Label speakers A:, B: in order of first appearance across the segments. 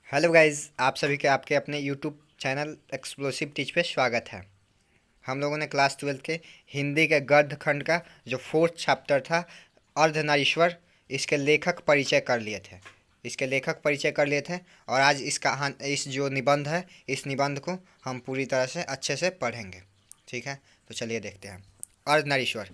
A: Hello guys, आप सभी के आपके अपने यूट्यूब चैनल एक्सप्लोसिव टीच पे स्वागत है। हम लोगों ने क्लास 12 के हिंदी के गद्य खंड का जो फोर्थ चैप्टर था अर्धनारीश्वर, इसके लेखक परिचय कर लिए थे। और आज इस जो निबंध है, इस निबंध को हम पूरी तरह से अच्छे से पढ़ेंगे। ठीक है, तो चलिए देखते हैं। अर्धनारीश्वर।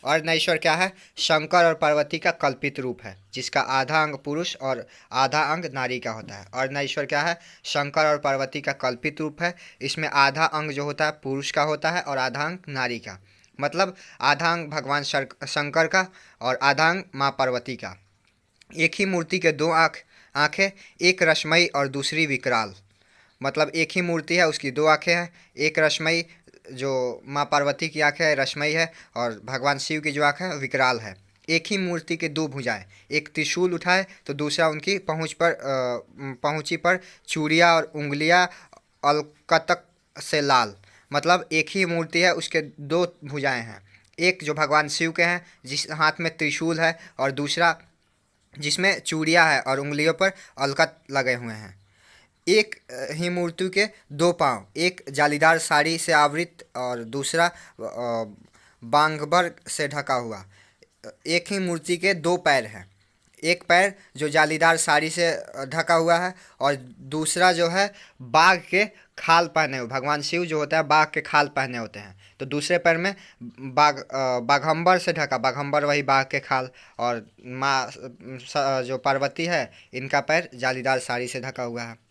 A: अर्धनारीश्वर क्या है? शंकर और पार्वती का कल्पित रूप है, जिसका आधा अंग पुरुष और आधा अंग नारी का होता है। अर्धनारीश्वर क्या है? शंकर और पार्वती का कल्पित रूप है। इसमें आधा अंग जो होता है पुरुष का होता है और आधा अंग नारी का। मतलब आधा अंग भगवान शंकर का और आधा अंग माँ पार्वती का। एक ही मूर्ति के दो आँखें, एक रश्मई और दूसरी विकराल। मतलब एक ही मूर्ति है, उसकी दो आंखें हैं। एक रश्मई, जो माँ पार्वती की आंखें है, रश्मई है, और भगवान शिव की जो आँख है विकराल है। एक ही मूर्ति के दो भुजाएं, एक त्रिशूल उठाए तो दूसरा उनकी पहुँची पर चूड़ियाँ और उंगलियाँ अलकतक से लाल। मतलब एक ही मूर्ति है, उसके दो भुजाएं हैं। एक जो भगवान शिव के हैं, जिस हाथ में त्रिशूल है, और दूसरा जिसमें चूड़ियाँ है और उंगलियों पर अलकत लगे हुए हैं। एक ही मूर्ति के दो पांव, एक जालीदार साड़ी से आवृत और दूसरा बांगबर से ढका हुआ। एक ही मूर्ति के दो पैर हैं। एक पैर जो जालीदार साड़ी से ढका हुआ है, और दूसरा जो है बाघ के खाल पहने हुए। भगवान शिव जो होता है बाघ के खाल पहने होते हैं, तो दूसरे पैर में बाघंबर से ढका। बाघंबर वही बाघ के खाल। और माँ जो पार्वती है, इनका पैर जालीदार साड़ी से ढका हुआ है।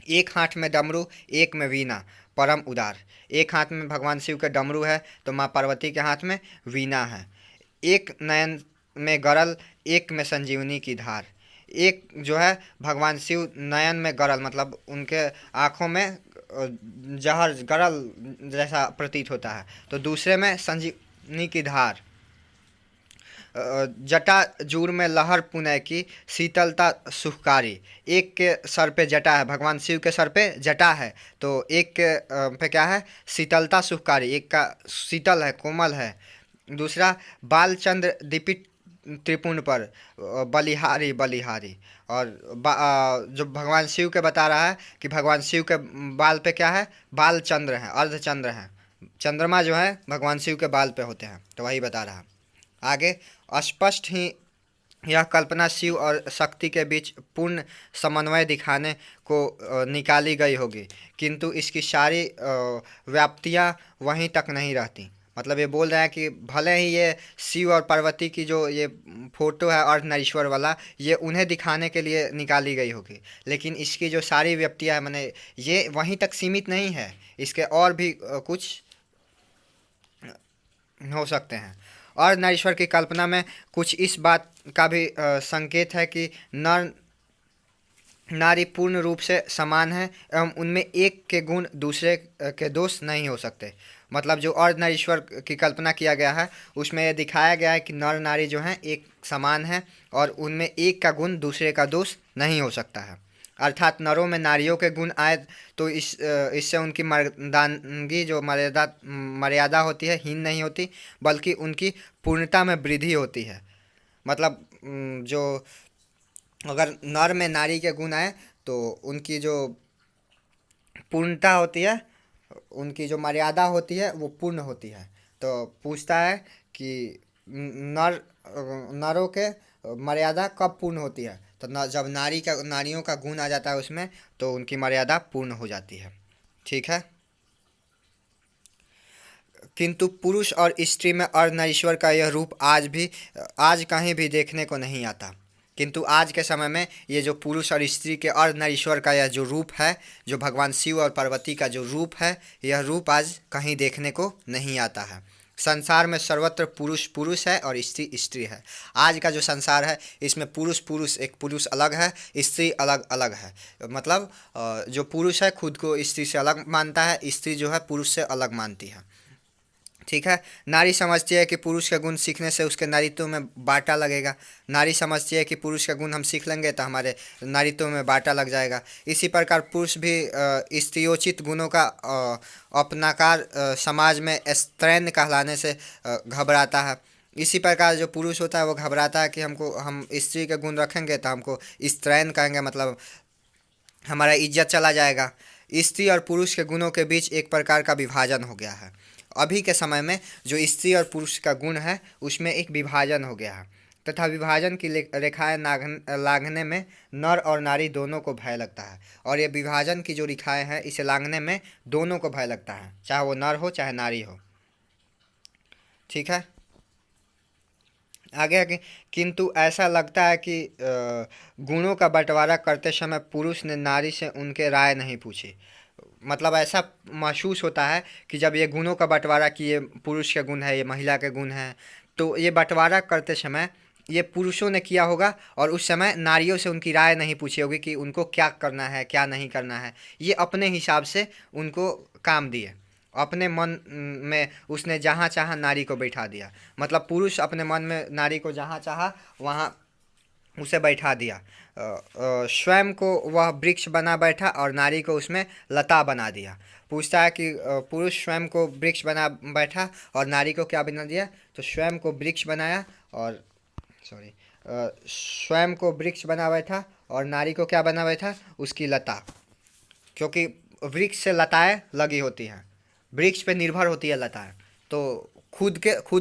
A: एक हाथ में डमरू, एक में वीणा, परम उदार। एक हाथ में भगवान शिव के डमरू है, तो माँ पार्वती के हाथ में वीणा है। एक नयन में गरल, एक में संजीवनी की धार। एक जो है भगवान शिव नयन में गरल, मतलब उनके आँखों में जहर गरल जैसा प्रतीत होता है, तो दूसरे में संजीवनी की धार। जटा जूर में लहर पुनः की, शीतलता सुखकारी। एक के सर पे जटा है, भगवान शिव के सर पे जटा है, तो एक के पे क्या है? शीतलता सुखकारी। एक का शीतल है, कोमल है। दूसरा बालचंद्र दीपित त्रिपुण पर बलिहारी बलिहारी। और जो भगवान शिव के बता रहा है कि भगवान शिव के बाल पे क्या है? बाल चंद्र हैं, अर्धचंद्र हैं। चंद्रमा जो है भगवान शिव के बाल पे होते हैं, तो वही बता रहा है। आगे स्पष्ट ही यह कल्पना शिव और शक्ति के बीच पूर्ण समन्वय दिखाने को निकाली गई होगी, किंतु इसकी सारी व्याप्तियाँ वहीं तक नहीं रहती। मतलब ये बोल रहे हैं कि भले ही ये शिव और पार्वती की जो ये फोटो है अर्धनारीश्वर वाला, ये उन्हें दिखाने के लिए निकाली गई होगी, लेकिन इसकी जो सारी व्यक्तियाँ है, मैंने ये वहीं तक सीमित नहीं है। इसके और भी कुछ हो सकते हैं। और नारीश्वर की कल्पना में कुछ इस बात का भी संकेत है कि नर नारी पूर्ण रूप से समान है, एवं उनमें एक के गुण दूसरे के दोष नहीं हो सकते। मतलब जो अर्धनारीश्वर की कल्पना किया गया है, उसमें यह दिखाया गया है कि नर नारी जो हैं एक समान है, और उनमें एक का गुण दूसरे का दोष नहीं हो सकता है। अर्थात नरों में नारियों के गुण आए तो इससे उनकी मर्दानगी जो मर्यादा होती है हीन नहीं होती, बल्कि उनकी पूर्णता में वृद्धि होती है। मतलब जो अगर नर में नारी के गुण आए तो उनकी जो पूर्णता होती है, उनकी जो मर्यादा होती है वो पूर्ण होती है। तो पूछता है कि नर नरों के मर्यादा कब पूर्ण होती है? तो जब नारियों का गुण आ जाता है उसमें, तो उनकी मर्यादा पूर्ण हो जाती है। ठीक है। किंतु पुरुष और स्त्री में अर्धनारीश्वर का यह रूप आज कहीं भी देखने को नहीं आता। किंतु आज के समय में ये जो पुरुष और स्त्री के अर्धनारीश्वर का यह जो रूप है, जो भगवान शिव और पार्वती का जो रूप है, यह रूप आज कहीं देखने को नहीं आता है। संसार में सर्वत्र पुरुष पुरुष है और स्त्री स्त्री है। आज का जो संसार है, इसमें पुरुष पुरुष, एक पुरुष अलग है, स्त्री अलग अलग है। मतलब जो पुरुष है खुद को स्त्री से अलग मानता है, स्त्री जो है पुरुष से अलग मानती है। ठीक है। नारी समझती है कि पुरुष के गुण सीखने से उसके नारीत्व में बाटा लगेगा। नारी समझती है कि पुरुष का गुण हम सीख लेंगे तो हमारे नारीत्व में बाटा लग जाएगा। इसी प्रकार पुरुष भी स्त्रियोचित गुणों का अपनाकार समाज में स्त्रैण कहलाने से घबराता है। इसी प्रकार जो पुरुष होता है वो घबराता है कि हम स्त्री के गुण रखेंगे तो हमको स्त्रैण कहेंगे, मतलब हमारा इज्जत चला जाएगा। स्त्री और पुरुष के गुणों के बीच एक प्रकार का विभाजन हो गया है। अभी के समय में जो स्त्री और पुरुष का गुण है उसमें एक विभाजन हो गया है, तथा विभाजन की रेखाएं लांघने में नर और नारी दोनों को भय लगता है। और ये विभाजन की जो रेखाएं हैं इसे लांघने में दोनों को भय लगता है, चाहे वो नर हो चाहे नारी हो। ठीक है, आगे आगे। किंतु ऐसा लगता है कि गुणों का बंटवारा करते समय पुरुष ने नारी से उनके राय नहीं पूछी। मतलब ऐसा महसूस होता है कि जब ये गुणों का बंटवारा कि ये पुरुष के गुण है, ये महिला के गुण हैं, तो ये बंटवारा करते समय ये पुरुषों ने किया होगा और उस समय नारियों से उनकी राय नहीं पूछी होगी कि उनको क्या करना है क्या नहीं करना है। ये अपने हिसाब से उनको काम दिए, अपने मन में उसने जहाँ चाहा नारी को बैठा दिया। मतलब पुरुष अपने मन में नारी को जहाँ चाहा वहाँ उसे बैठा दिया। स्वयं को वह वृक्ष बना बैठा और नारी को उसमें लता बना दिया। पूछता है कि पुरुष स्वयं को वृक्ष बना बैठा और नारी को क्या बना दिया, तो स्वयं को वृक्ष बनाया और सॉरी स्वयं को वृक्ष बना बैठा और नारी को क्या बना बैठा, उसकी लता। क्योंकि वृक्ष से लताएं लगी होती हैं, वृक्ष पे निर्भर होती है लताएं, तो खुद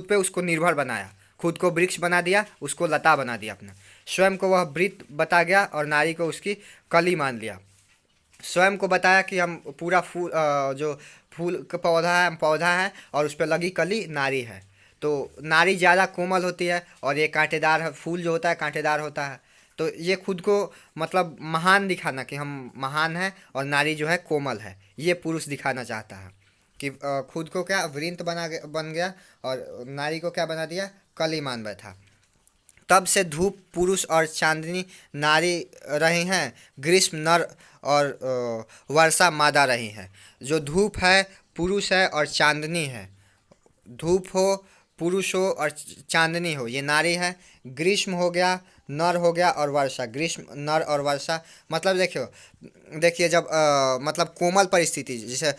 A: पे उसको निर्भर बनाया, खुद को वृक्ष बना दिया, उसको लता बना दिया अपना। स्वयं को वह वृत्त बता गया और नारी को उसकी कली मान लिया। स्वयं को बताया कि हम पूरा फूल जो फूल का पौधा है और उस पर लगी कली नारी है। तो नारी ज़्यादा कोमल होती है और ये कांटेदार है, फूल जो होता है कांटेदार होता है। तो ये खुद को मतलब महान दिखाना कि हम महान हैं और नारी जो है कोमल है, ये पुरुष दिखाना चाहता है कि खुद को क्या वृंत बन गया और नारी को क्या बना दिया, कली मान बैठा। तब से धूप पुरुष और चांदनी नारी रही हैं, ग्रीष्म नर और वर्षा मादा रही हैं। जो धूप है पुरुष है और चांदनी है, धूप हो पुरुष हो और चांदनी हो ये नारी है। ग्रीष्म हो गया नर हो गया और वर्षा, ग्रीष्म नर और वर्षा। मतलब देखिए जब मतलब कोमल परिस्थिति, जैसे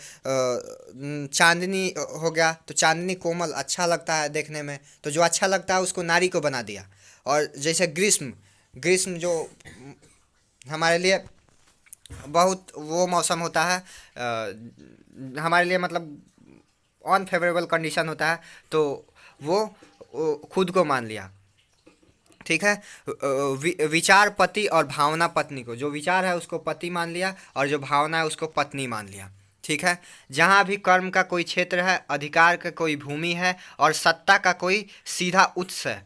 A: चांदनी हो गया तो चांदनी कोमल अच्छा लगता है देखने में, तो जो अच्छा लगता है उसको नारी को बना दिया। और जैसे ग्रीष्म जो हमारे लिए बहुत वो मौसम होता है, हमारे लिए मतलब अनफेवरेबल कंडीशन होता है, तो वो खुद को मान लिया। ठीक है, विचार पति और भावना पत्नी को, जो विचार है उसको पति मान लिया और जो भावना है उसको पत्नी मान लिया। ठीक है, जहाँ भी कर्म का कोई क्षेत्र है, अधिकार का कोई भूमि है और सत्ता का कोई सीधा उत्स है,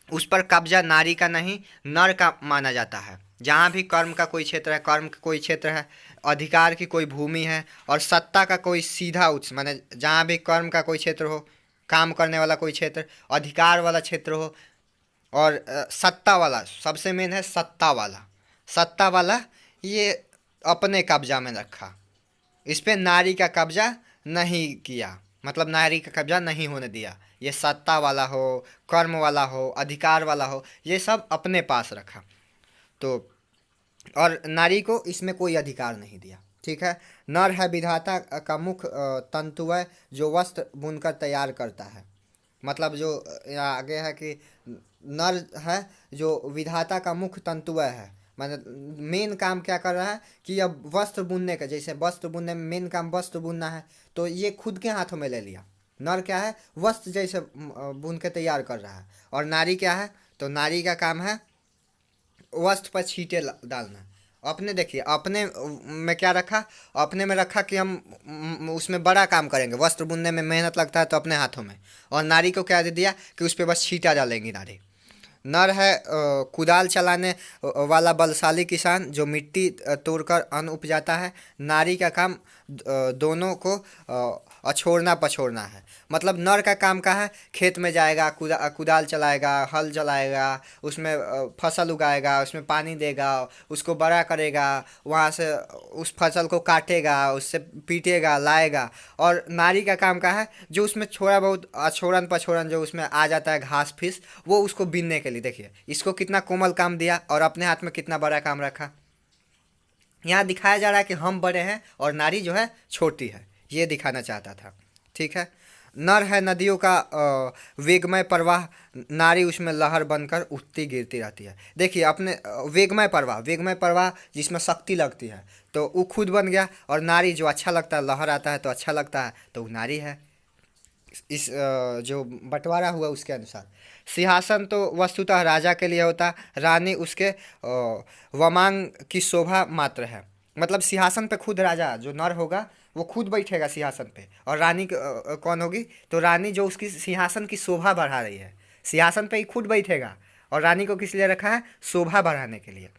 A: उस पर कब्जा नारी का नहीं नर का माना जाता है। जहाँ भी कर्म का कोई क्षेत्र है, कर्म का कोई क्षेत्र है, अधिकार की कोई भूमि है और सत्ता का कोई सीधा उत्स, माने जहाँ भी कर्म का कोई क्षेत्र हो, काम करने वाला कोई क्षेत्र, अधिकार वाला क्षेत्र हो और सत्ता वाला, सबसे मेन है सत्ता वाला ये अपने कब्जा में रखा, इस पर नारी का कब्जा नहीं किया, मतलब नारी का कब्जा नहीं होने दिया। ये सत्ता वाला हो, कर्म वाला हो, अधिकार वाला हो, ये सब अपने पास रखा। तो और नारी को इसमें कोई अधिकार नहीं दिया। ठीक है, नर है विधाता का मुख्य तंतुवय जो वस्त्र बुनकर तैयार करता है। मतलब जो आगे है कि नर है जो विधाता का मुख्य तंतुवय है, मतलब मेन काम क्या कर रहा है कि अब वस्त्र बुनने का, जैसे वस्त्र बुनने में मेन काम वस्त्र बुनना है, तो ये खुद के हाथों में ले लिया। नर क्या है, वस्त्र जैसे बुन के तैयार कर रहा है, और नारी क्या है, तो नारी का काम है वस्त्र पर छींटे डालना। अपने देखिए अपने में क्या रखा, अपने में रखा कि हम उसमें बड़ा काम करेंगे, वस्त्र बुनने में मेहनत लगता है तो अपने हाथों में, और नारी को क्या दे दिया कि उस पर बस छींटा डालेंगी नारी। नर है कुदाल चलाने वाला बलशाली किसान जो मिट्टी तोड़कर अन्न उपजाता है। नारी का काम दोनों को अछोड़ना पछोड़ना है। मतलब नर का काम का है खेत में जाएगा, कुदाल चलाएगा, हल चलाएगा, उसमें फसल उगाएगा, उसमें पानी देगा, उसको बड़ा करेगा, वहाँ से उस फसल को काटेगा, उससे पीटेगा लाएगा। और नारी का काम का है जो उसमें थोड़ा बहुत अछोड़न पछोड़न जो उसमें आ जाता है घास फीस, वो उसको बीनने के लिए। देखिए इसको कितना कोमल काम दिया और अपने हाथ में कितना बड़ा काम रखा। यहाँ दिखाया जा रहा है कि हम बड़े हैं और नारी जो है छोटी है, ये दिखाना चाहता था। ठीक है, नर है नदियों का वेगमय प्रवाह, नारी उसमें लहर बनकर उठती गिरती रहती है। देखिए अपने वेगमय प्रवाह जिसमें शक्ति लगती है, तो वो खुद बन गया, और नारी जो अच्छा लगता है, लहर आता है तो अच्छा लगता है, तो वो नारी है। इस जो बंटवारा हुआ उसके अनुसार। सिंहासन तो वस्तुतः राजा के लिए होता है, रानी उसके वमांग की शोभा मात्र है। मतलब सिंहासन पे खुद राजा जो नर होगा वो खुद बैठेगा सिंहासन पे, और रानी कौन होगी, तो रानी जो उसकी सिंहासन की शोभा बढ़ा रही है, सिंहासन पे ही खुद बैठेगा। और रानी को किस लिए रखा है, शोभा बढ़ाने के लिए।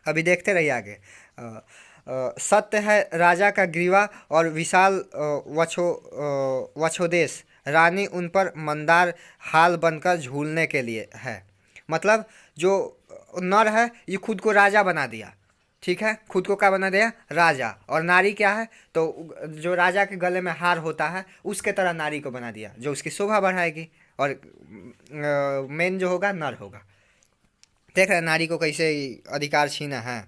A: अभी देखते रहिए आगे। सत्य है राजा का ग्रीवा और विशाल वक्षोदेश, रानी उन पर मंदार हाल बनकर झूलने के लिए है। मतलब जो नर है ये खुद को राजा बना दिया, ठीक है, खुद को क्या बना दिया, राजा। और नारी क्या है, तो जो राजा के गले में हार होता है उसके तरह नारी को बना दिया, जो उसकी शोभा बढ़ाएगी। और मेन जो होगा नर होगा। देख रहे हैं नारी को कैसे अधिकार छीना है।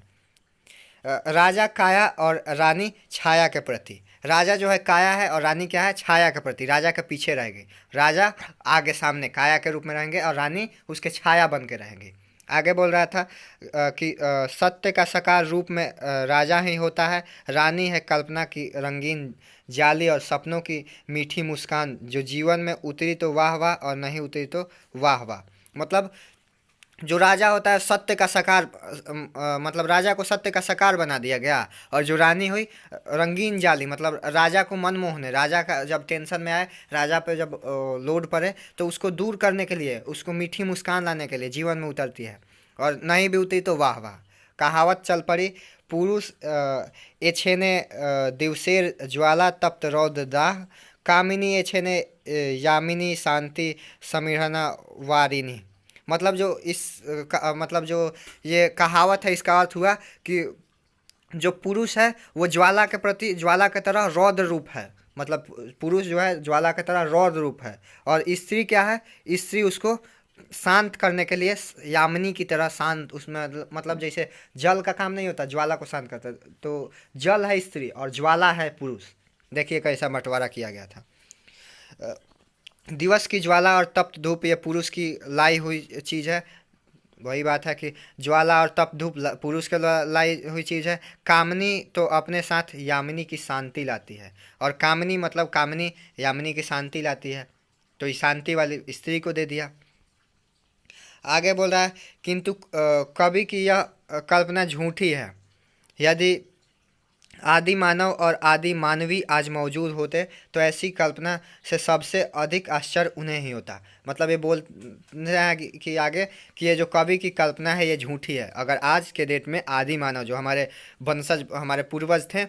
A: राजा काया और रानी छाया के प्रति, राजा जो है काया है और रानी क्या है, छाया के प्रति, राजा के पीछे रहेगी। राजा आगे सामने काया के रूप में रहेंगे और रानी उसके छाया बन के रहेंगी। आगे बोल रहा था कि सत्य का साकार रूप में राजा ही होता है, रानी है कल्पना की रंगीन जाली और सपनों की मीठी मुस्कान, जो जीवन में उतरी तो वाह वाह और नहीं उतरी तो वाह वाह। मतलब जो राजा होता है सत्य का साकार, मतलब राजा को सत्य का साकार बना दिया गया। और जो रानी हुई रंगीन जाली, मतलब राजा को मन मोहने, राजा का जब टेंशन में आए, राजा पे जब लोड पड़े तो उसको दूर करने के लिए, उसको मीठी मुस्कान लाने के लिए जीवन में उतरती है। और नहीं भी उतरी तो वाह वाह। कहावत चल पड़ी, पुरुष एछेने दिवसेर ज्वाला तप्त रौद्र दाह, कामिनी एछेने यामिनी शांति समीरना वारिनी। मतलब जो मतलब जो ये कहावत है, इसका अर्थ हुआ कि जो पुरुष है वो ज्वाला के प्रति, ज्वाला के तरह रौद्र रूप है। मतलब पुरुष जो है ज्वाला के तरह रौद्र रूप है, और स्त्री क्या है, स्त्री उसको शांत करने के लिए यामिनी की तरह शांत, उसमें मतलब जैसे जल का काम नहीं होता, ज्वाला को शांत करता, तो जल है स्त्री और ज्वाला है पुरुष। देखिए कैसा बंटवारा किया गया था। दिवस की ज्वाला और तप्त धूप ये पुरुष की लाई हुई चीज़ है। वही बात है कि ज्वाला और तप्त धूप पुरुष के लाई हुई चीज़ है। कामनी तो अपने साथ यामिनी की शांति लाती है, और कामनी मतलब कामनी यामिनी की शांति लाती है, तो ये शांति वाली स्त्री को दे दिया। आगे बोल रहा है, किंतु कवि की यह कल्पना झूठी है। यदि आदि मानव और आदि मानवी आज मौजूद होते तो ऐसी कल्पना से सबसे अधिक आश्चर्य उन्हें ही होता। मतलब ये बोल रहे हैं कि आगे कि ये जो कवि की कल्पना है ये झूठी है। अगर आज के डेट में आदि मानव जो हमारे वंशज, हमारे पूर्वज थे,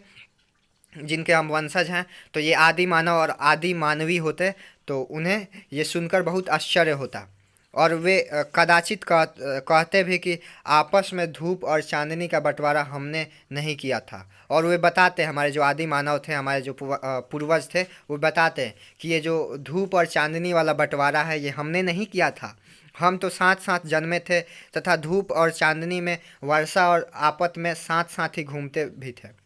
A: जिनके हम वंशज हैं, तो ये आदि मानव और आदि मानवी होते तो उन्हें ये सुनकर बहुत आश्चर्य होता। और वे कदाचित कहते भी कि आपस में धूप और चांदनी का बंटवारा हमने नहीं किया था। और वे बताते, हमारे जो आदि मानव थे, हमारे जो पूर्वज थे, वो बताते हैं कि ये जो धूप और चांदनी वाला बंटवारा है ये हमने नहीं किया था। हम तो साथ साथ जन्मे थे तथा धूप और चांदनी में, वर्षा और आपत में साथ साथ ही घूमते भी थे।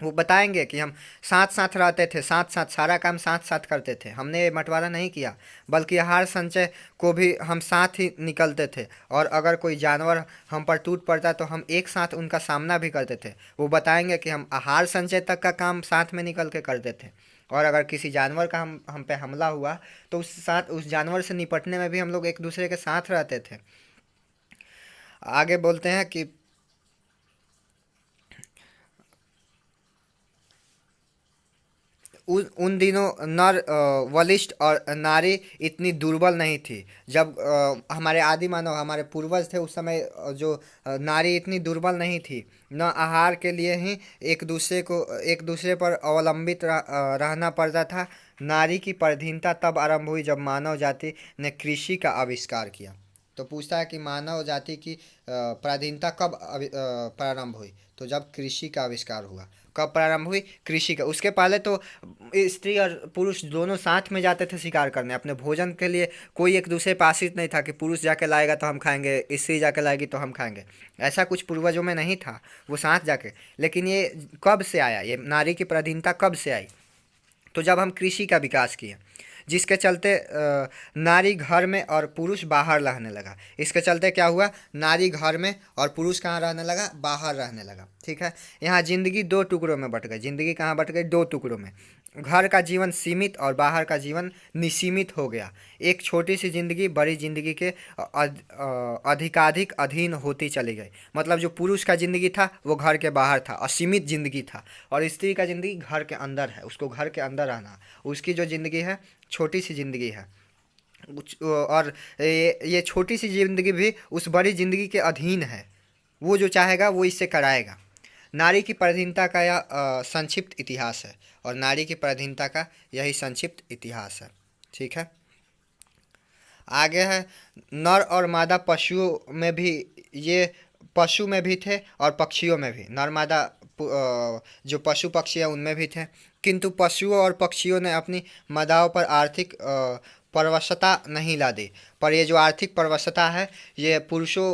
A: वो बताएंगे कि हम साथ साथ रहते थे, साथ साथ सारा काम साथ साथ करते थे, हमने ये बंटवारा नहीं किया, बल्कि आहार संचय को भी हम साथ ही निकलते थे। और अगर कोई जानवर हम पर टूट पड़ता तो हम एक साथ उनका सामना भी करते थे। वो बताएंगे कि हम आहार संचय तक का काम साथ में निकल के करते थे। और अगर किसी जानवर का हम पे हमला हुआ तो उस जानवर से निपटने में भी हम लोग एक दूसरे के साथ रहते थे। आगे बोलते हैं कि उन दिनों नर बलिष्ठ और नारी इतनी दुर्बल नहीं थी। जब हमारे आदि मानव, हमारे पूर्वज थे, उस समय जो नारी इतनी दुर्बल नहीं थी। न आहार के लिए ही एक दूसरे पर अवलंबित रहना पड़ता था। नारी की पराधीनता तब आरंभ हुई जब मानव जाति ने कृषि का आविष्कार किया। तो पूछता है कि मानव जाति की पराधीनता कब प्रारंभ हुई, तो जब कृषि का आविष्कार हुआ। कब प्रारंभ हुई, कृषि का। उसके पहले तो स्त्री और पुरुष दोनों साथ में जाते थे शिकार करने अपने भोजन के लिए। कोई एक दूसरे पर आश्रित नहीं था कि पुरुष जाके लाएगा तो हम खाएंगे, स्त्री जाके लाएगी तो हम खाएंगे। ऐसा कुछ पूर्वजों में नहीं था, वो साथ जाके। लेकिन ये कब से आया, ये नारी की पराधीनता कब से आई, तो जब हम कृषि का विकास किए, जिसके चलते नारी घर में और पुरुष बाहर रहने लगा। इसके चलते क्या हुआ, नारी घर में और पुरुष कहाँ रहने लगा, बाहर रहने लगा। ठीक है, यहाँ जिंदगी दो टुकड़ों में बट गई। जिंदगी कहाँ बट गई, दो टुकड़ों में। घर का जीवन सीमित और बाहर का जीवन निसीमित हो गया। एक छोटी सी जिंदगी बड़ी जिंदगी के अधिकाधिक अधीन होती चली गई। मतलब जो पुरुष का जिंदगी था वो घर के बाहर था, असीमित जिंदगी था, और स्त्री का जिंदगी घर के अंदर है, उसको घर के अंदर रहना। उसकी जो जिंदगी है छोटी सी जिंदगी है, और ये छोटी सी जिंदगी भी उस बड़ी जिंदगी के अधीन है। वो जो चाहेगा वो इससे कराएगा। नारी की पराधीनता का यह संक्षिप्त इतिहास है, और नारी की पराधीनता का यही संक्षिप्त इतिहास है। ठीक है, आगे है नर और मादा पशुओं में भी, ये पशु में भी थे और पक्षियों में भी। नर मादा जो पशु पक्षी है उनमें भी थे, किंतु पशुओं और पक्षियों ने अपनी मादाओं पर आर्थिक परवशता नहीं ला दी। पर ये जो आर्थिक परवशता है ये पुरुषों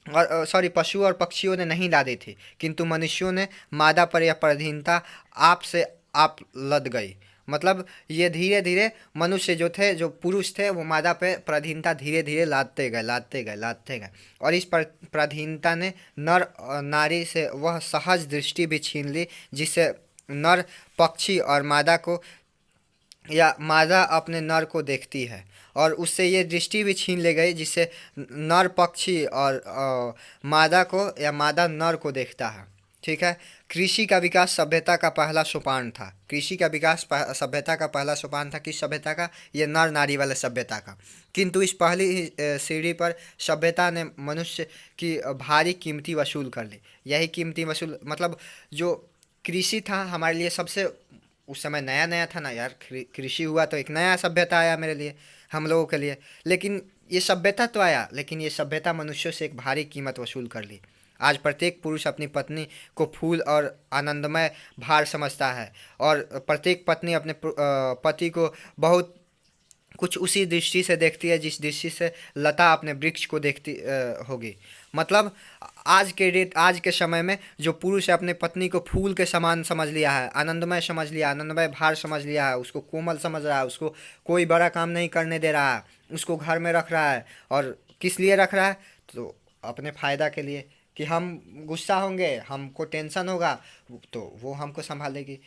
A: और पशु और पक्षियों ने नहीं ला दी थी, किंतु मनुष्यों ने मादा पर यह पराधीनता आप से आप लद गई। मतलब ये धीरे धीरे मनुष्य जो थे, जो पुरुष थे, वो मादा पे पराधीनता धीरे धीरे लादते गए। और इस पराधीनता ने नर नारी से वह सहज दृष्टि भी छीन ली जिससे नर पक्षी और मादा को, या मादा अपने नर को देखती है, और उससे ये दृष्टि भी छीन ले गई जिससे नर पक्षी और मादा को या मादा नर को देखता है। ठीक है, कृषि का विकास सभ्यता का पहला सोपान था। कृषि का विकास सभ्यता का पहला सोपान था। किस सभ्यता का, ये नर नारी वाले सभ्यता का। किंतु इस पहली सीढ़ी पर सभ्यता ने मनुष्य की भारी कीमती वसूल कर ली। यही कीमती वसूल, मतलब जो कृषि था हमारे लिए सबसे उस समय नया नया था ना यार। कृषि हुआ तो एक नया सभ्यता आया मेरे लिए, हम लोगों के लिए। लेकिन ये सभ्यता तो आया, लेकिन ये सभ्यता मनुष्यों से एक भारी कीमत वसूल कर ली। आज प्रत्येक पुरुष अपनी पत्नी को फूल और आनंदमय भार समझता है, और प्रत्येक पत्नी अपने पति को बहुत कुछ उसी दृष्टि से देखती है जिस दृष्टि से लता अपने वृक्ष को देखती होगी। मतलब आज के समय में जो पुरुष अपने पत्नी को फूल के समान समझ लिया है, आनंदमय समझ लिया, आनंदमय भार समझ लिया है, उसको कोमल समझ रहा है, उसको कोई बड़ा काम नहीं करने दे रहा है, उसको घर में रख रहा है। और किस लिए रख रहा है, तो अपने फ़ायदा के लिए, कि हम गुस्सा होंगे, हमको टेंशन होगा तो वो हमको संभालेगी।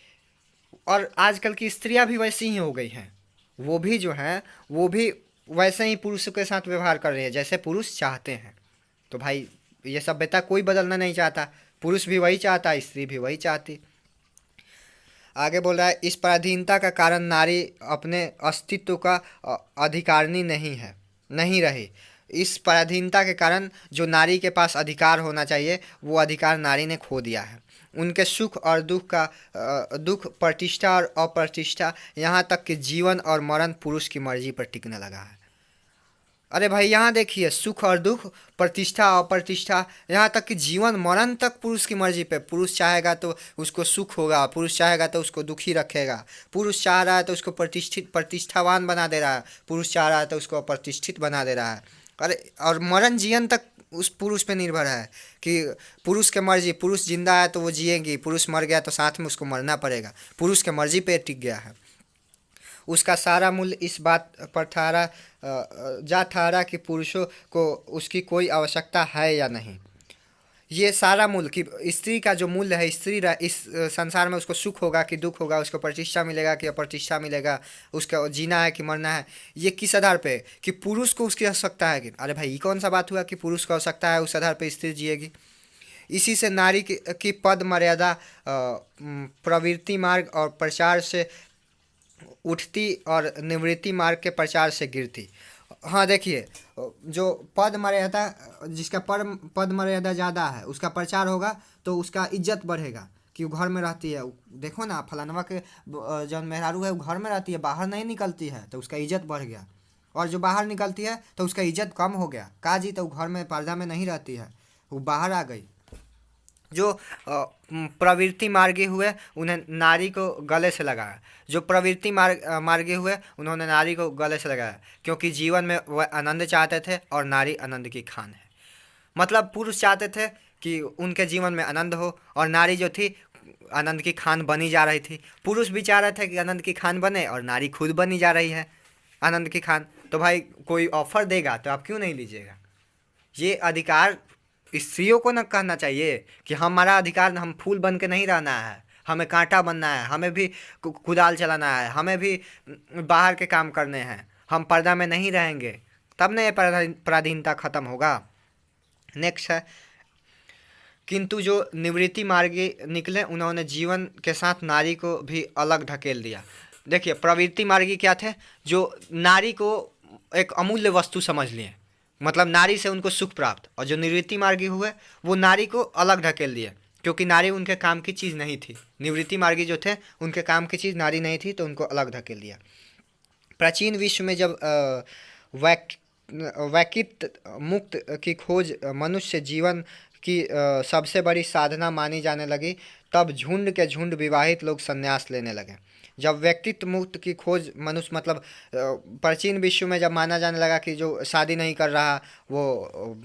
A: और आजकल की स्त्रियां भी वैसी ही हो गई हैं। वो भी जो हैं वो भी वैसे ही पुरुषों के साथ व्यवहार कर रही है जैसे पुरुष चाहते हैं। तो भाई ये सभ्यता कोई बदलना नहीं चाहता, पुरुष भी वही चाहता, स्त्री भी वही चाहती। आगे बोल रहा है, इस पराधीनता का कारण नारी अपने अस्तित्व का अधिकारिणी नहीं रही। इस पराधीनता के कारण जो नारी के पास अधिकार होना चाहिए वो अधिकार नारी ने खो दिया है। उनके सुख और दुख, प्रतिष्ठा और अप्रतिष्ठा, यहाँ तक कि जीवन और मरण पुरुष की मर्जी पर टिकने लगा है। अरे भाई यहाँ देखिए, सुख और दुख, प्रतिष्ठा अप्रतिष्ठा, यहाँ तक कि जीवन मरण तक पुरुष की मर्जी पे। पुरुष चाहेगा तो उसको सुख होगा, पुरुष चाहेगा तो उसको दुखी रखेगा, पुरुष चाह रहा है तो उसको प्रतिष्ठावान बना दे रहा है, पुरुष चाह रहा है तो उसको अप्रतिष्ठित बना दे रहा है। अरे और मरण जीवन तक उस पुरुष पे निर्भर है कि पुरुष के मर्जी, पुरुष जिंदा है तो वो जिएगी, पुरुष मर गया तो साथ में उसको मरना पड़ेगा। पुरुष के मर्जी पे टिक गया है। उसका सारा मूल्य इस बात पर ठहरा कि पुरुषों को उसकी कोई आवश्यकता है या नहीं। ये सारा मूल्य कि स्त्री का जो मूल्य है, स्त्री इस संसार में उसको सुख होगा कि दुख होगा, उसको प्रतिष्ठा मिलेगा कि अप्रतिष्ठा मिलेगा, उसका जीना है कि मरना है, ये किस आधार पे कि पुरुष को उसकी आवश्यकता है कि। अरे भाई ये कौन सा बात हुआ कि पुरुष को आवश्यकता है उस आधार पे स्त्री जिएगी। इसी से नारी की पद मर्यादा प्रवृत्ति मार्ग और प्रचार से उठती और निवृत्ति मार्ग के प्रचार से गिरती। हाँ देखिए, जो पद मर्यादा, जिसका पद मर्यादा ज़्यादा है उसका प्रचार होगा तो उसका इज्जत बढ़ेगा कि वो घर में रहती है। देखो ना फलानवा के जौन मेहरारू है वो घर में रहती है, बाहर नहीं निकलती है, तो उसका इज्जत बढ़ गया। और जो बाहर निकलती है तो उसका इज्जत कम हो गया। का जी, तो वो घर में पर्दा में नहीं रहती है, वो बाहर आ गई। जो प्रवृत्ति मार्गी हुए उन्हें नारी को गले से लगाया। जो प्रवृत्ति मार्गी हुए उन्होंने नारी को गले से लगाया, क्योंकि जीवन में वह आनंद चाहते थे और नारी आनंद की खान है। मतलब पुरुष चाहते थे कि उनके जीवन में आनंद हो, और नारी जो थी आनंद की खान बनी जा रही थी। पुरुष भी चाह रहे थे कि आनंद की खान बने और नारी खुद बनी जा रही है आनंद की खान। तो भाई कोई ऑफर देगा तो आप क्यों नहीं लीजिएगा? ये अधिकार स्त्रियों को न कहना चाहिए कि हमारा अधिकार, हम फूल बन के नहीं रहना है, हमें कांटा बनना है, हमें भी कुदाल चलाना है, हमें भी बाहर के काम करने हैं, हम पर्दा में नहीं रहेंगे, तब न ये पराधीनता खत्म होगा। नेक्स्ट है, किंतु जो निवृत्ति मार्गी निकले उन्होंने जीवन के साथ नारी को भी अलग धकेल दिया। देखिए, प्रवृत्ति मार्गी क्या थे? जो नारी को एक अमूल्य वस्तु समझ लिए, मतलब नारी से उनको सुख प्राप्त। और जो निवृत्ति मार्गी हुए वो नारी को अलग धकेल दिए, क्योंकि नारी उनके काम की चीज़ नहीं थी। निवृत्ति मार्गी जो थे उनके काम की चीज़ नारी नहीं थी, तो उनको अलग धकेल दिया। प्राचीन विश्व में जब वैकित मुक्त की खोज मनुष्य जीवन की सबसे बड़ी साधना मानी जाने लगी, तब झुंड के झुंड विवाहित लोग संन्यास लेने लगे। जब व्यक्तित्व मुक्त की खोज मनुष्य, मतलब प्राचीन विश्व में जब माना जाने लगा कि जो शादी नहीं कर रहा वो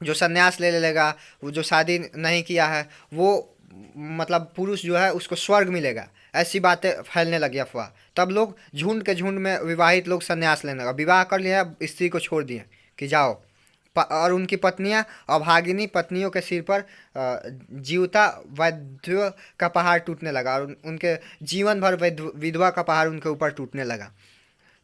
A: जो संन्यास ले लेगा, वो जो शादी नहीं किया है वो मतलब पुरुष जो है उसको स्वर्ग मिलेगा, ऐसी बातें फैलने लगी अफवाह। तब लोग झुंड के झुंड में विवाहित लोग संन्यास लेने लगा, विवाह कर लिया, स्त्री को छोड़ दिए कि जाओ। और उनकी पत्नियां, अभागिनी पत्नियों के सिर पर जीवता वैधव्य का पहाड़ टूटने लगा, और उनके जीवन भर विधवा का पहाड़ उनके ऊपर टूटने लगा।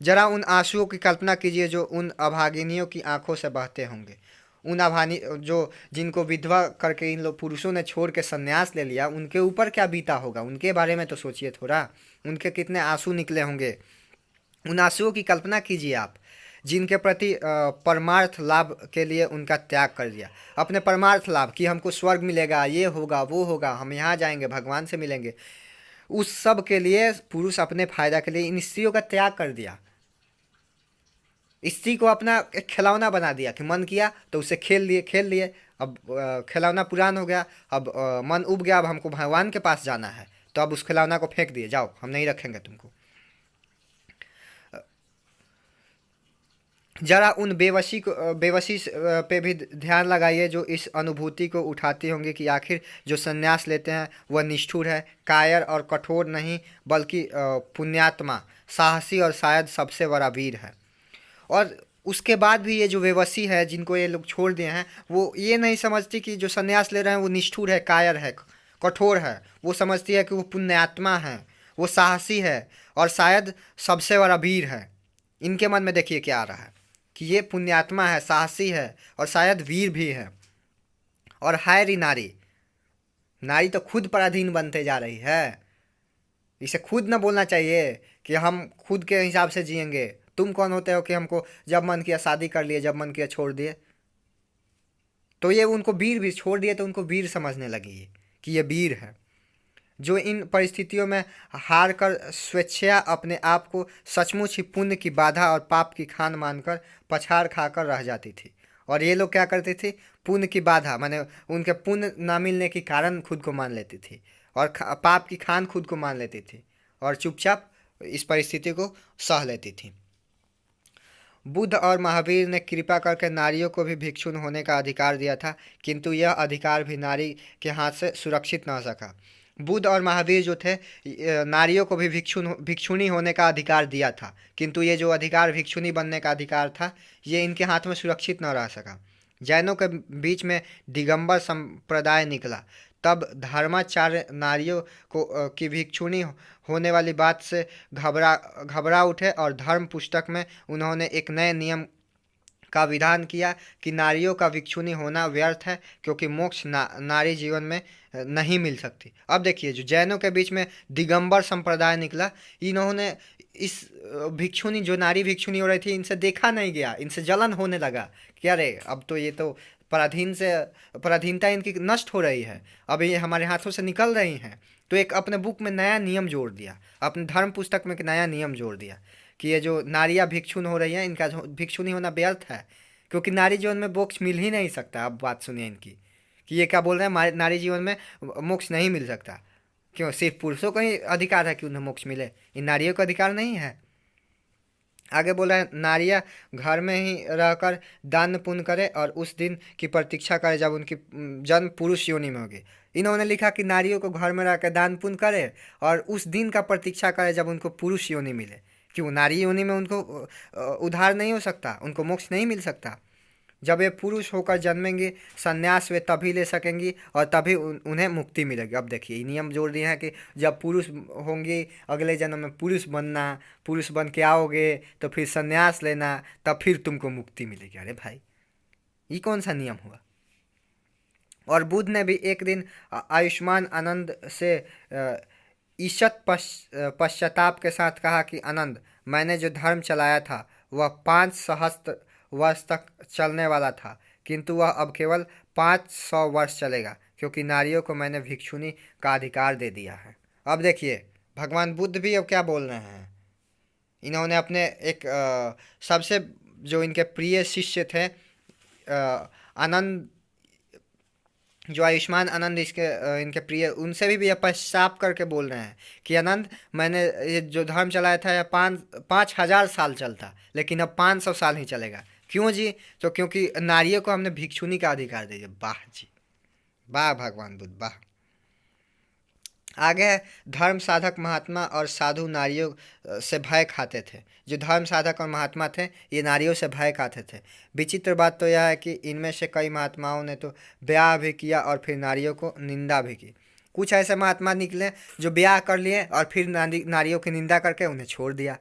A: जरा उन आंसुओं की कल्पना कीजिए जो उन अभागिनियों की आंखों से बहते होंगे। उन अभानी जो जिनको विधवा करके इन लोग पुरुषों ने छोड़ के संन्यास ले लिया, उनके ऊपर क्या बीता होगा? उनके बारे में तो सोचिए थोड़ा, उनके कितने आंसू निकले होंगे। उन आंसुओं की कल्पना कीजिए आप, जिनके प्रति परमार्थ लाभ के लिए उनका त्याग कर दिया। अपने परमार्थ लाभ कि हमको स्वर्ग मिलेगा, ये होगा, वो होगा, हम यहाँ जाएंगे, भगवान से मिलेंगे, उस सब के लिए पुरुष अपने फायदा के लिए इन स्त्रियों का त्याग कर दिया। स्त्री को अपना एक खिलौना बना दिया कि मन किया तो उसे खेल लिए। अब खिलौना पुरान हो गया, अब मन उब गया, अब हमको भगवान के पास जाना है, तो अब उस खिलौना को फेंक दिए, जाओ हम नहीं रखेंगे तुमको। जरा उन बेवसी पे भी ध्यान लगाइए जो इस अनुभूति को उठाती होंगी कि आखिर जो संन्यास लेते हैं वह निष्ठुर है, कायर और कठोर नहीं, बल्कि पुण्यात्मा, साहसी और शायद सबसे बड़ा वीर है। और उसके बाद भी ये जो बेवसी है, जिनको ये लोग छोड़ दिए हैं, वो ये नहीं समझती कि जो संन्यास ले रहे हैं वो निष्ठुर है, कायर है, कठोर है। वो समझती है कि वो पुण्यात्मा है, वो साहसी है और शायद सबसे बड़ा वीर है। इनके मन में देखिए क्या आ रहा है कि ये पुण्यात्मा है, साहसी है और शायद वीर भी है। और है री नारी, नारी तो खुद पराधीन बनते जा रही है। इसे खुद न बोलना चाहिए कि हम खुद के हिसाब से जिएंगे। तुम कौन होते हो कि हमको जब मन किया शादी कर लिए, जब मन किया छोड़ दिए? तो ये उनको वीर भी छोड़ दिए तो उनको वीर समझने लगी कि ये वीर है, जो इन परिस्थितियों में हार कर स्वेच्छा अपने आप को सचमुच ही पुण्य की बाधा और पाप की खान मानकर पछाड़ खाकर रह जाती थी। और ये लोग क्या करती थी? पुण्य की बाधा माने उनके पुण्य ना मिलने के कारण खुद को मान लेती थी, और पाप की खान खुद को मान लेती थी, और चुपचाप इस परिस्थिति को सह लेती थी। बुद्ध और महावीर ने कृपा करके नारियों को भी भिक्षुण होने का अधिकार दिया था, किंतु यह अधिकार भी नारी के हाथ से सुरक्षित न हो सका। बुद्ध और महावीर जो थे, नारियों को भी भिक्षुणी होने का अधिकार दिया था, किंतु ये जो अधिकार भिक्षुणी बनने का अधिकार था, ये इनके हाथ में सुरक्षित न रह सका। जैनों के बीच में दिगंबर संप्रदाय निकला, तब धर्माचार्य नारियों को की भिक्षुणी होने वाली बात से घबरा उठे, और धर्म पुस्तक में उन्होंने एक नए नियम का विधान किया कि नारियों का भिक्षुणी होना व्यर्थ है, क्योंकि मोक्ष नारी जीवन में नहीं मिल सकती। अब देखिए, जो जैनों के बीच में दिगंबर संप्रदाय निकला, इन्होंने इस भिक्षुणी, जो नारी भिक्षुणी हो रही थी, इनसे देखा नहीं गया, इनसे जलन होने लगा कि अरे अब तो ये तो पराधीनता इनकी नष्ट हो रही है, अब ये हमारे हाथों से निकल रही हैं। तो एक अपने बुक में नया नियम जोड़ दिया, अपने धर्म पुस्तक में एक नया नियम जोड़ दिया कि ये जो नारियां भिक्षुण हो रही हैं, इनका भिक्षुणी होना व्यर्थ है, क्योंकि नारी जीवन में मोक्ष मिल ही नहीं सकता। अब बात सुनिए इनकी कि ये क्या बोल रहे हैं, नारी जीवन में मोक्ष नहीं मिल सकता। क्यों? सिर्फ पुरुषों को ही अधिकार है कि उन्हें मोक्ष मिले, इन नारियों का अधिकार नहीं है? आगे बोला है नारियां घर में ही रहकर दान पुण्य करे और उस दिन की प्रतीक्षा करे जब उनकी जन्म पुरुष योनि में होगी। इन्होंने लिखा कि नारियों को घर में रहकर दान पुण्य करे और उस दिन का प्रतीक्षा करे जब उनको पुरुष योनि मिले। क्यों? नारी योनि में उनको उद्धार नहीं हो सकता, उनको मोक्ष नहीं मिल सकता। जब वे पुरुष होकर जन्मेंगे संन्यास वे तभी ले सकेंगी और तभी उन्हें मुक्ति मिलेगी। अब देखिए नियम जोड़ दिए हैं कि जब पुरुष होंगे अगले जन्म में पुरुष बनना, पुरुष बन के आओगे तो फिर संन्यास लेना, तब फिर तुमको मुक्ति मिलेगी। अरे भाई ये कौन सा नियम हुआ? और बुद्ध ने भी एक दिन आयुष्मान आनंद से ईषत् पश्चाताप के साथ कहा कि आनंद, मैंने जो धर्म चलाया था वह 5 सहस्त्र वर्ष तक चलने वाला था, किंतु वह अब केवल 500 वर्ष चलेगा, क्योंकि नारियों को मैंने भिक्षुनी का अधिकार दे दिया है। अब देखिए भगवान बुद्ध भी अब क्या बोल रहे हैं। इन्होंने अपने एक सबसे जो इनके प्रिय शिष्य थे आनंद, जो आयुष्मान आनंद इनके प्रिय, उनसे भी यह पश्चाताप करके बोल रहे हैं कि आनंद, मैंने ये जो धर्म चलाया था यह 5,000 साल चलता, लेकिन अब 500 साल ही चलेगा। क्यों जी? तो क्योंकि नारियों को हमने भिक्षुनी का अधिकार दे दिया। वाह जी वाह भगवान बुद्ध वाह। आगे है धर्म साधक महात्मा और साधु नारियों से भय खाते थे। जो धर्म साधक और महात्मा थे ये नारियों से भय खाते थे। विचित्र बात तो यह है कि इनमें से कई महात्माओं ने तो ब्याह भी किया और फिर नारियों को निंदा भी की। कुछ ऐसे महात्मा निकले जो ब्याह कर लिए और फिर नारियों की निंदा करके उन्हें छोड़ दिया।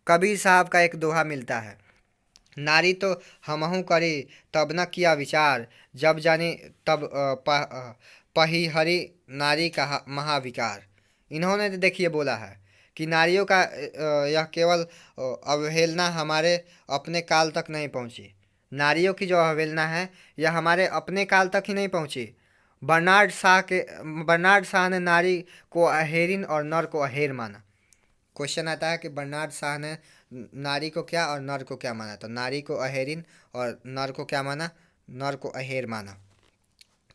A: कबीर साहब का एक दोहा मिलता है, नारी तो हमहु करी तब न किया विचार, जब जानी तब पहिहरी नारी का महाविकार। इन्होंने तो देखिए बोला है कि नारियों का यह केवल अवहेलना हमारे अपने काल तक नहीं पहुंची। नारियों की जो अवहेलना है यह हमारे अपने काल तक ही नहीं पहुंची। बर्नार्ड शाह ने नारी को अहेरिन और नर को अहेर माना। क्वेश्चन आता है कि बर्नार्ड शाह ने नारी को क्या और नर को क्या माना? तो नारी को अहेरिन और नर को क्या माना? नर को अहेर माना।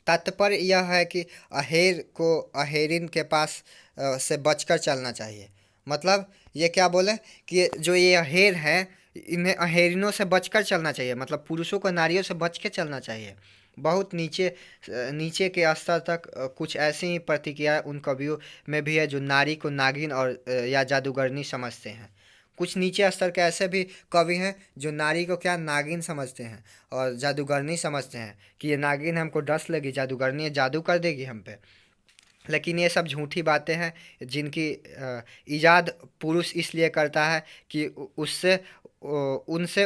A: तात्पर्य यह है कि अहेर को अहेरिन के पास से बचकर चलना चाहिए। मतलब ये क्या बोले कि जो ये अहेर हैं इन्हें अहेरिनों से बचकर चलना चाहिए, मतलब पुरुषों को नारियों से बच के चलना चाहिए। बहुत नीचे के स्तर तक कुछ ऐसी ही प्रतिक्रिया उन कवियों में भी है जो नारी को नागिन और या जादूगरनी समझते हैं। कुछ नीचे स्तर के ऐसे भी कवि हैं जो नारी को क्या नागिन समझते हैं और जादूगरनी समझते हैं कि ये नागिन हमको डस लेगी, जादूगरनी जादू कर देगी हम पे। लेकिन ये सब झूठी बातें हैं जिनकी ईजाद पुरुष इसलिए करता है कि उससे उसे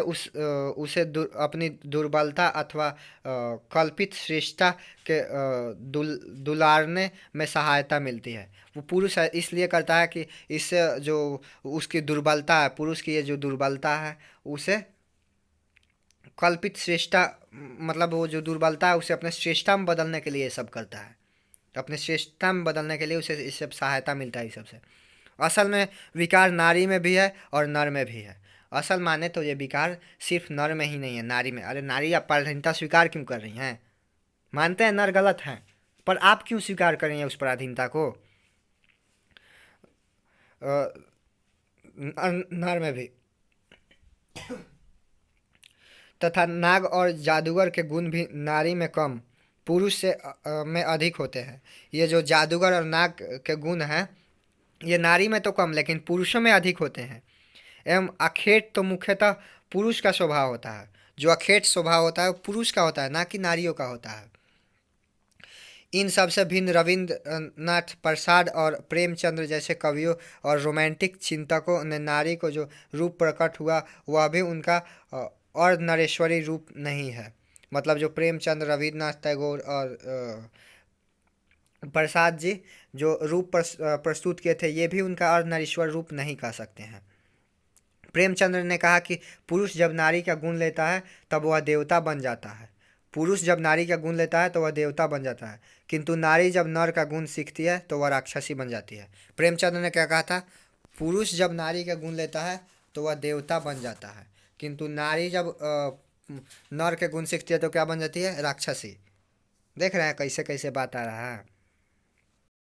A: अपनी दुर्बलता अथवा कल्पित श्रेष्ठता के दुलारने में सहायता मिलती है। वो पुरुष इसलिए करता है कि इससे जो उसकी दुर्बलता है, पुरुष की ये जो दुर्बलता है उसे कल्पित श्रेष्ठता, मतलब वो जो दुर्बलता है उसे अपने श्रेष्ठता में बदलने के लिए ये सब करता है। अपने श्रेष्ठता में बदलने के लिए उसे इससे सहायता मिलता है इस सबसे। असल में विकार नारी में भी है और नर में भी है। असल माने तो ये विकार सिर्फ नर में ही नहीं है, नारी में। अरे नारी आप पराधीनता स्वीकार क्यों कर रही हैं? मानते हैं नर गलत है, पर आप क्यों स्वीकार कर रही हैं उस पराधीनता को? नर में भी तथा नाग और जादूगर के गुण भी नारी में कम पुरुष से में अधिक होते हैं। ये जो जादूगर और नाग के गुण हैं ये नारी में तो कम लेकिन पुरुषों में अधिक होते हैं। एवं अखेट तो मुख्यतः पुरुष का स्वभाव होता है। जो अखेट स्वभाव होता है वो पुरुष का होता है, ना कि नारियों का होता है। इन सबसे भिन्न रविंद्रनाथ प्रसाद और प्रेमचंद्र जैसे कवियों और रोमांटिक चिंतकों ने नारी को जो रूप प्रकट हुआ वह भी उनका और नरेश्वरी रूप नहीं है। मतलब जो प्रेमचंद्र, रविन्द्रनाथ टैगोर और प्रसाद जी जो रूप प्रस्तुत किए थे ये भी उनका अर्धनारीश्वर रूप नहीं कह सकते हैं। प्रेमचंद्र ने कहा कि पुरुष जब नारी का गुण लेता है तब वह देवता बन जाता है। पुरुष जब नारी का गुण लेता है तो वह देवता बन जाता है, किंतु नारी जब नर का गुण सीखती है तो वह राक्षसी बन जाती है। प्रेमचंद्र ने क्या कहा था? पुरुष जब नारी का गुण लेता है तो वह देवता बन जाता है, किंतु नारी जब नर के गुण सीखती है तो क्या बन जाती है? राक्षसी। देख रहे हैं कैसे कैसे बात आ रहा है।